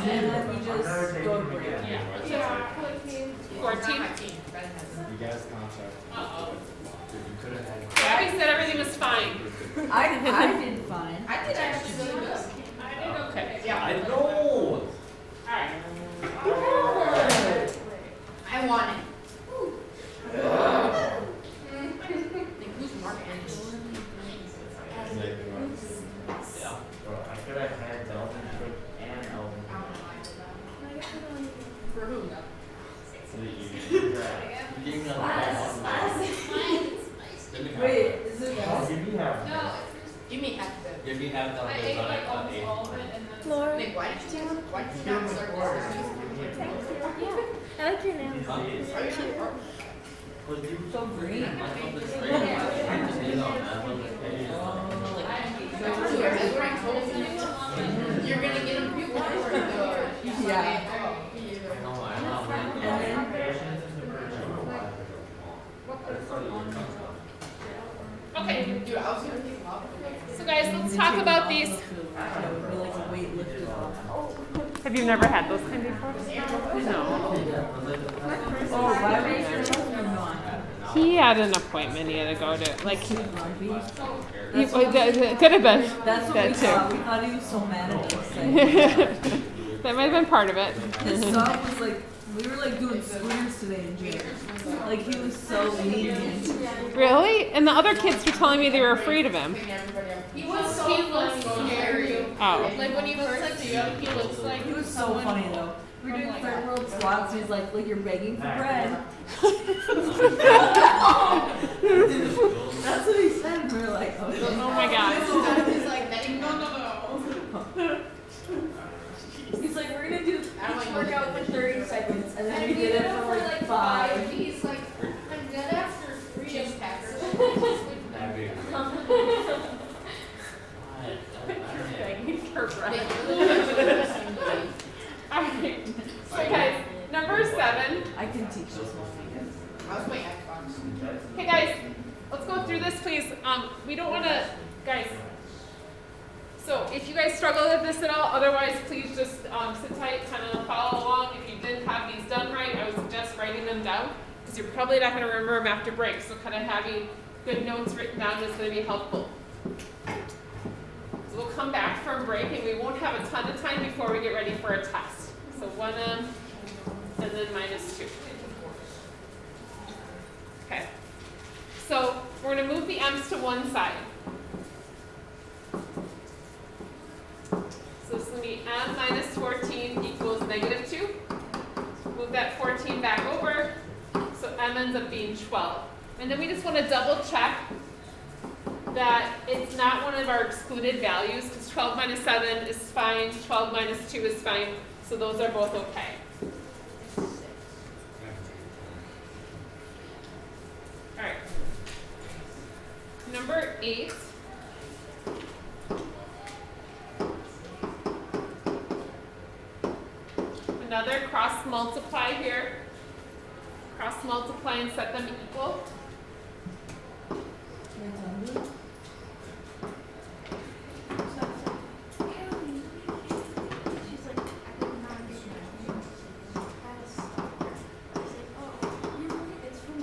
and then we just go to break. Yeah. 14. You guys contract. Dude, you could have had. Gabby said everything was fine. I did fine. I did actually really good. I did okay. Yeah, I know. Alright. I won it. Like, who's Mark Anderson? Yeah. Bro, I could have had Delvin Cook and Elvin. For who? So that you gave me Wait, is it I'll give you half. No, give me half of it. Give me half of it, but I got 8. Laura. Nick, why did you not start this? I like your nails. Are you sure? so green? You're gonna get them people for the. Yeah. Okay. Dude, I was gonna take them off. So guys, let's talk about these. Be like a weight lifted off. Have you never had those kind before? No. Oh, why were you husband on? He had an appointment he had to go to. Like, Rugby? it could have been That's what that we too. thought. We thought he was so mad at us. Like, That might have been part of it. his son was like, we were like doing squares today in gym. Like he was so lenient. Really? And the other kids were telling me they were afraid of him. He was so scary. Oh. Like when you first see him, he looks like He was so funny though. We were doing third world squats. He's like you're begging for bread. That's what he said. And we were like, okay. Oh my gosh. He's like, that ain't no. He's like, we're gonna do I don't like workout for 30 seconds, and then And we we did did it it for like 5. He's like, I'm dead after 3 Chips packers. That big. Begging for They bread. really Alright. So guys, number 7. I can teach this one. I was playing Xbox. Hey guys, let's go through this please. We don't want to, guys. So if you guys struggle with this at all, otherwise please just sit tight, kind of follow along. If you didn't have these done right, I would suggest writing them down because you're probably not going to remember them after break. So kind of having good notes written down is going to be helpful. So we'll come back from break and we won't have a ton of time before we get ready for a test. So 1M and then -2. Okay. So we're going to move the M's to one side. So this is going to be M minus 14 equals -2. Move that 14 back over. So M ends up being 12. And then we just want to double check that it's not one of our excluded values because 12 minus 7 is fine, 12 minus 2 is fine. So those are both okay. All right. Number 8. Another cross multiply here. Cross multiply and set them equal. She's like, I did not get that. Oh, it's from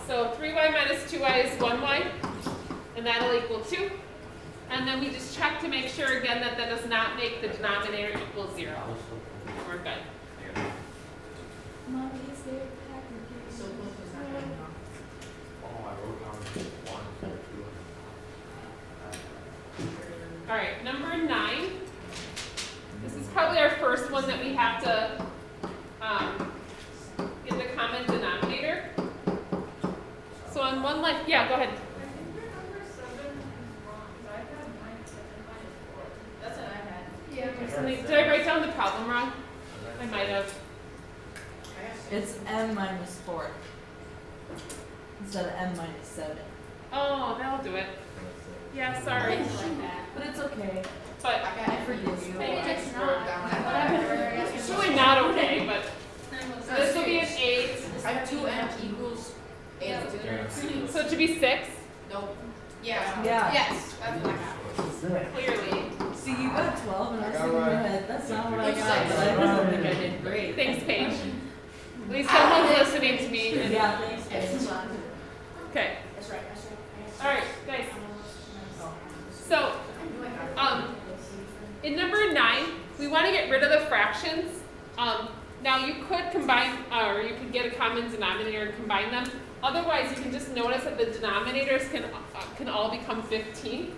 So 3y minus 2y is 1y, and that'll equal 2. And then we just check to make sure again that that does not make the denominator equal 0. We're good. Mommy, is there a pack of So close was not good enough. Oh, I wrote down 1, 2. All right, number 9. This is probably our first one that we have to get the common denominator. So on one line, yeah, go ahead. That's what I had. Yeah. Did I write down the problem wrong? I might have. It's M minus 4 instead of M minus 7. Oh, that'll do it. Yeah, sorry. But it's okay. But I forgive you. Maybe I just wrote down. it's really not okay, but so this will be an 8. I have 2m equals 8. So it should be 6. Nope. Yeah. Yeah. Yes. That's what I have. clearly. See, you got 12, and I was I got thinking in my right. head, that's not what I Looks got, like but I don't think I did great. Thanks, Paige. At least someone's listening to me. And, Yeah, thanks, Paige. okay. That's right. All right, guys. So, in number 9, we want to get rid of the fractions. Now you could combine, or you could get a common denominator and combine them. Otherwise, you can just notice that the denominators can all become 15.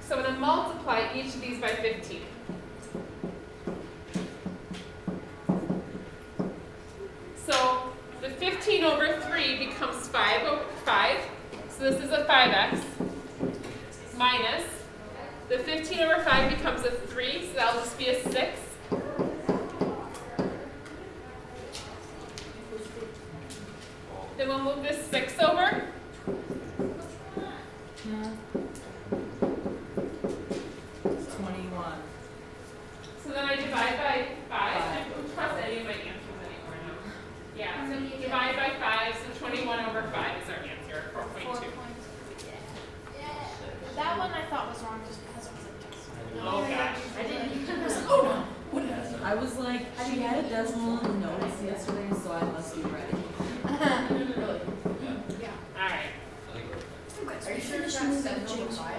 So I'm going to multiply each of these by 15. So the 15 over 3 becomes 5 over 5. So this is a 5x minus the 15 over 5 becomes a 3, so that'll just be a 6. Then we'll move this 6 over. Yeah. 21. So then I divide by 5. I don't trust any of my answers anymore now. Yeah, so divide by 5, so 21 over 5 is our answer, 4.2. That one I thought was wrong just because it was a decimal. Oh gosh. I didn't. I was like, she had a decimal in the notes yesterday, so I must be ready. Alright. Are you sure it's not 7 over 5?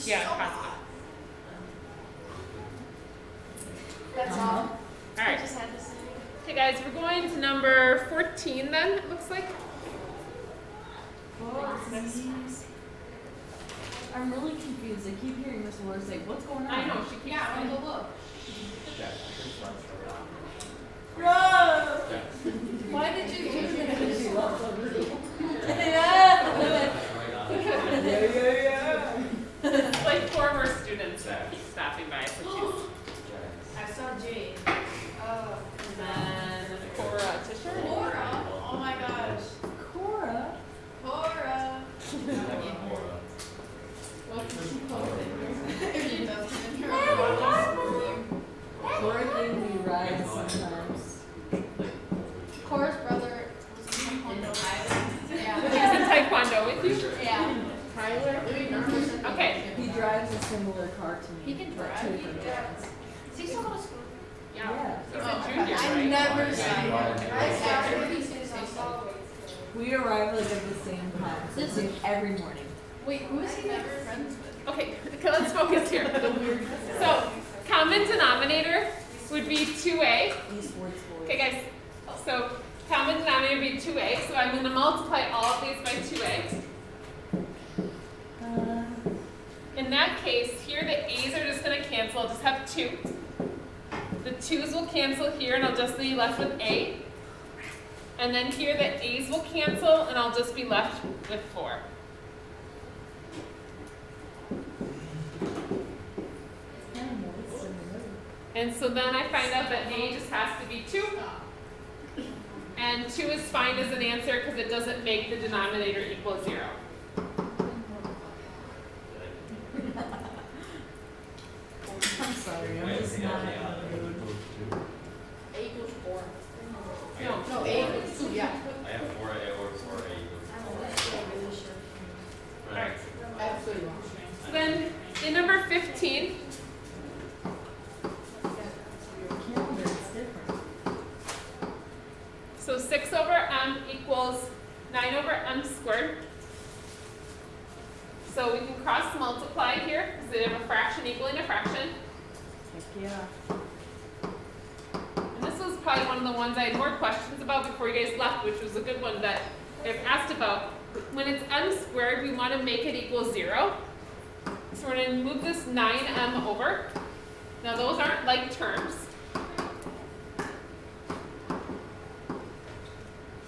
Yeah, possible. That's all. I Alright. just had to say. Okay guys, we're going to number 14 then, it looks like. I'm really confused. I keep hearing Miss Laura say, what's going on? I know, she keeps Yeah, I'm saying. gonna go look. Yeah, I could start over. Run! Why did you do that? Because she loves the room. Yeah. It's like former students that keep stopping by, so she's. I saw Jade. Oh. And then Cora Tisher. Laura. Oh my gosh. Cora. Laura. If she doesn't, you're Cora gave me rides sometimes. Cora's brother was in Taekwondo. He's in Taekwondo with you? Yeah. Okay. He drives a similar car to me. He can but drive. two different brands. Does he still go to school? Yeah. He's Oh, a junior, I right? never saw We arrive like at the same time, so it's like every morning. Wait, who is he like friends with? Okay, let's focus here. So, common denominator would be 2a. Eastward Sports. Okay, guys. So, common denominator would be 2a. So, I'm going to multiply all of these by 2a. In that case, here the a's are just going to cancel. I'll just have 2. The 2's will cancel here, and I'll just be left with a. And then here the a's will cancel, and I'll just be left with 4. And so then I find out that a just has to be 2. And 2 is fine as an answer because it doesn't make the denominator equal 0. I'm sorry, I'm just not in the mood. A equals 4. No. No, A equals 2, yeah. I have 4A or 4A equals 4. Alright. Absolutely wrong. So then in number 15, Calendar is different. so 6 over m equals 9 over m squared. So we can cross multiply here because they have a fraction equaling a fraction. Heck yeah. And this was probably one of the ones I had more questions about before you guys left, which was a good one that I've asked about. When it's m squared, we want to make it equal 0. So we're going to move this 9m over. Now those aren't like terms.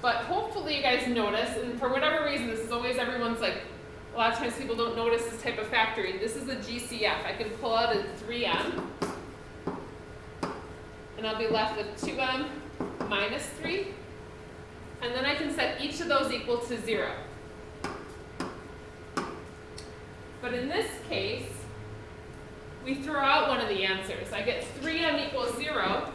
But hopefully you guys notice, and for whatever reason, this is always everyone's like, a lot of times people don't notice this type of factoring. This is a GCF. I can pull out a 3m, and I'll be left with 2m minus 3. And then I can set each of those equal to 0. But in this case, we throw out one of the answers. I get 3m equals 0.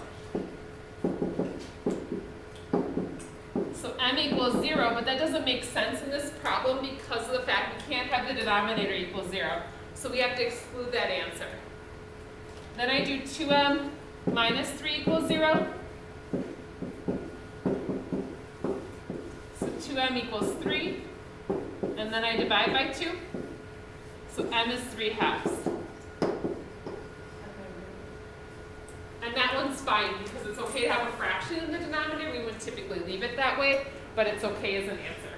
So m equals 0, but that doesn't make sense in this problem because of the fact we can't have the denominator equal 0. So we have to exclude that answer. Then I do 2m minus 3 equals 0. So 2m equals 3. And then I divide by 2. So m is 3/2. And that one's fine because it's okay to have a fraction in the denominator. We would typically leave it that way, but it's okay as an answer.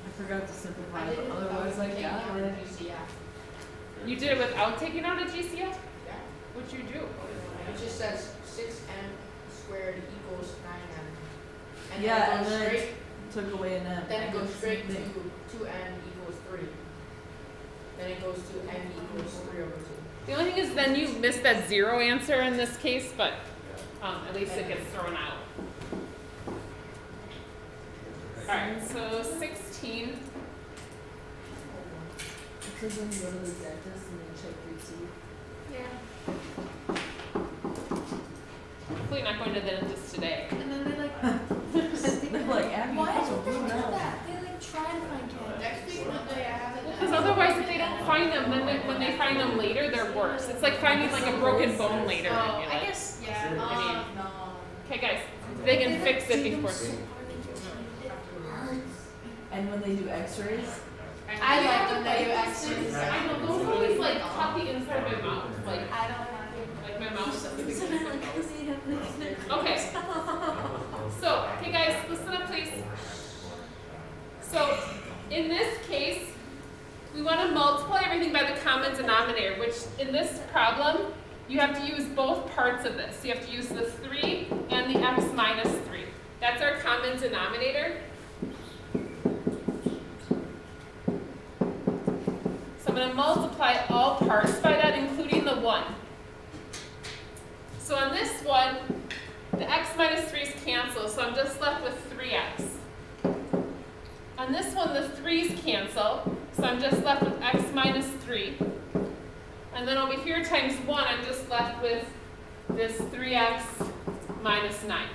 I forgot to simplify, I but did it without otherwise, like, taking yeah. out the GCF. You did it without taking out a GCF? Yeah. What'd you do? It just says 6m squared equals 9m. And Yeah, then and it goes then straight, Took away an M. then it I goes did the straight same to thing. 2m equals 3. Then it goes to m equals 3 over 2. The only thing is then you missed that 0 answer in this case, but at least it gets thrown out. Alright, so 16. It says when you go to the dentist and then check your teeth. Yeah. Hopefully not going to the dentist today. And then they like, They're like, Abby, why that's a don't they blue do now. that? They like try to find cavities. Next week, Monday, I have it. Because otherwise if they don't find them, then when they find them later, they're worse. It's like finding like a broken bone later. Oh, and you're I like, guess, yeah. I mean, No. okay guys, they can like fix it dig 'em before. so hard into your teeth. It hurts. And when they do x-rays, I like them that you actually. I know, those always like cut the inside of my mouth, like I don't have it. my mouth. So then like, cause they have like, Okay. So, okay guys, listen up please. So, in this case, we want to multiply everything by the common denominator, which in this problem, you have to use both parts of this. You have to use the 3 and the x minus 3. That's our common denominator. So I'm going to multiply all parts by that, including the 1. So on this one, the x minus 3's cancel, so I'm just left with 3x. On this one, the 3's cancel, so I'm just left with x minus 3. And then over here times 1, I'm just left with this 3x minus 9.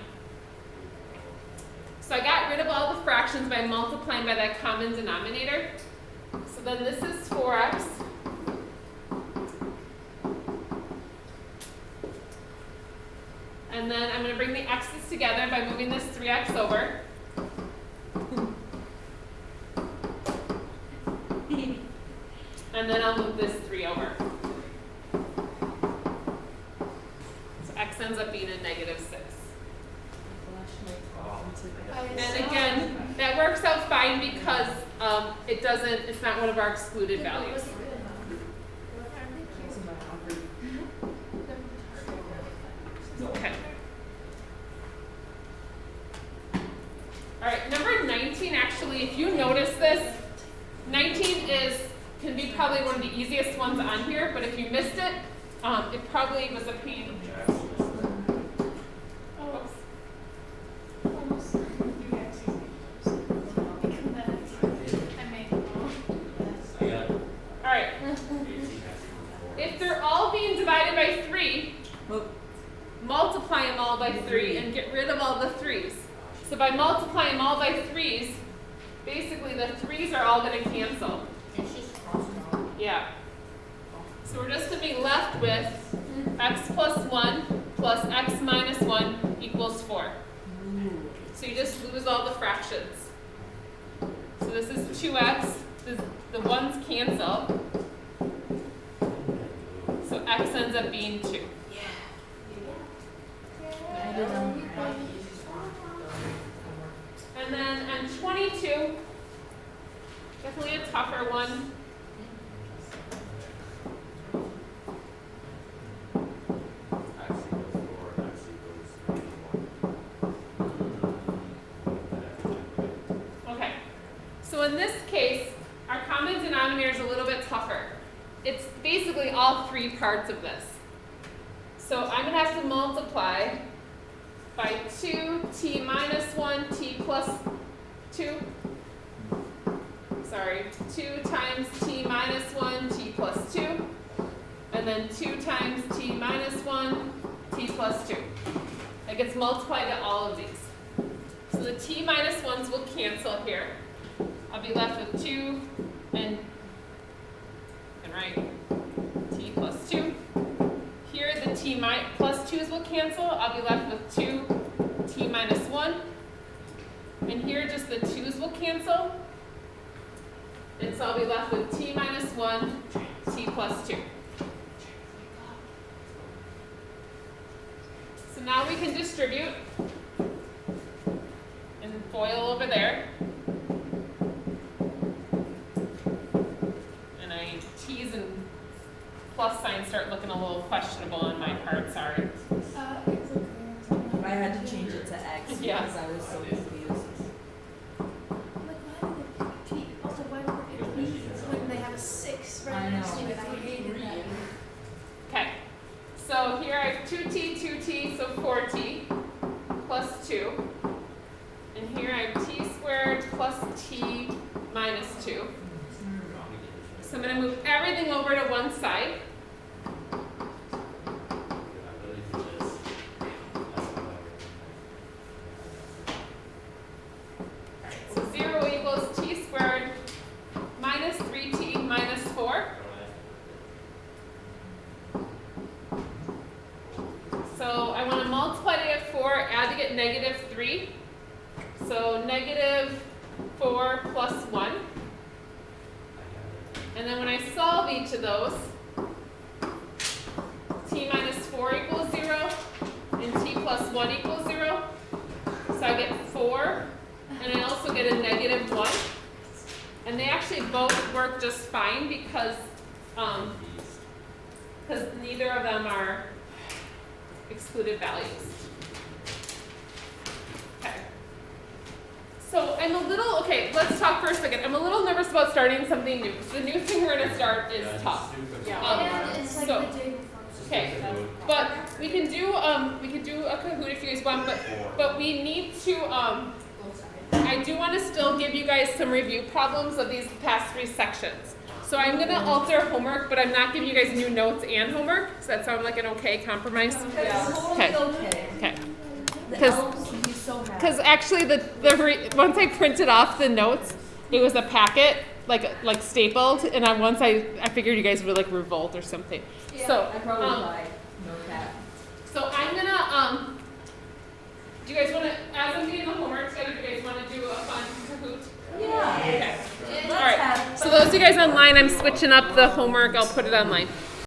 So I got rid of all the fractions by multiplying by that common denominator. So then this is 4x. And then I'm going to bring the x's together by moving this 3x over. And then I'll move this 3 over. So x ends up being a negative 6. And again, that works out fine because it's not one of our excluded values. Okay. All right, number 19, actually, if you notice this, 19 can be probably one of the easiest ones on here, but if you missed it, it probably was a pain. Oops. All right. If they're all being divided by 3, multiply them all by 3 and get rid of all the 3's. So by multiplying them all by 3's, basically the 3's are all going to cancel. It's just crossed out. Yeah. So we're just going to be left with x plus 1 plus x minus 1 equals 4. So you just lose all the fractions. So this is 2x. The 1's cancel. So x ends up being 2. And then on 22, definitely a tougher one. X equals 4, X equals 1. Okay. So in this case, our common denominator is a little bit tougher. It's basically all 3 parts of this. So I'm going to have to multiply by 2t minus 1, t plus 2. Sorry, 2 times t minus 1, t plus 2. And then 2 times t minus 1, t plus 2. That gets multiplied to all of these. So the t minus 1's will cancel here. I'll be left with 2 and right? T plus 2. Here the t plus 2's will cancel. I'll be left with 2t minus 1. And here just the 2's will cancel. And so I'll be left with t minus 1, t plus 2. So now we can distribute and FOIL over there. And t's and plus signs start looking a little questionable on my part, sorry. I had to change it to X Yeah. because I was so confused. Also, why do they pick P when they have a 6 I right know. next to it? I hated that. Okay, so here I have 2t, so 4t plus 2. And here I have t squared plus t minus 2. So I'm going to move everything over to one side. So 0 equals t squared minus 3t minus 4. So I want to multiply to get 4, add to get negative 3. So negative 4 plus 1. And then when I solve each of those, t minus 4 equals 0, and t plus 1 equals 0. So I get 4, and I also get a negative 1. And they actually both work just fine because neither of them are excluded values. Okay. So I'm a little, okay, let's talk for a second. I'm a little nervous about starting something new. So the new thing we're going to start is tough. Yeah, it's like so- the day before. Okay, but we can do a Kahoot if you guys want, but we need to I do want to still give you guys some review problems of these past 3 sections. So I'm going to alter homework, but I'm not giving you guys new notes and homework. Does that sound like an okay compromise? Yeah. Okay. Okay. Okay. The 'Cause- elves would be so happy. Because actually, once I printed off the notes, it was a packet like stapled, and once I figured you guys would like revolt or something. So I probably lied. No cap. So I'm gonna do you guys want to, as I'm getting the homework together, do you guys want to do a fun Kahoot? Yeah. Okay. Let's All right. have So those of you guys online, I'm switching up the homework. I'll put it online.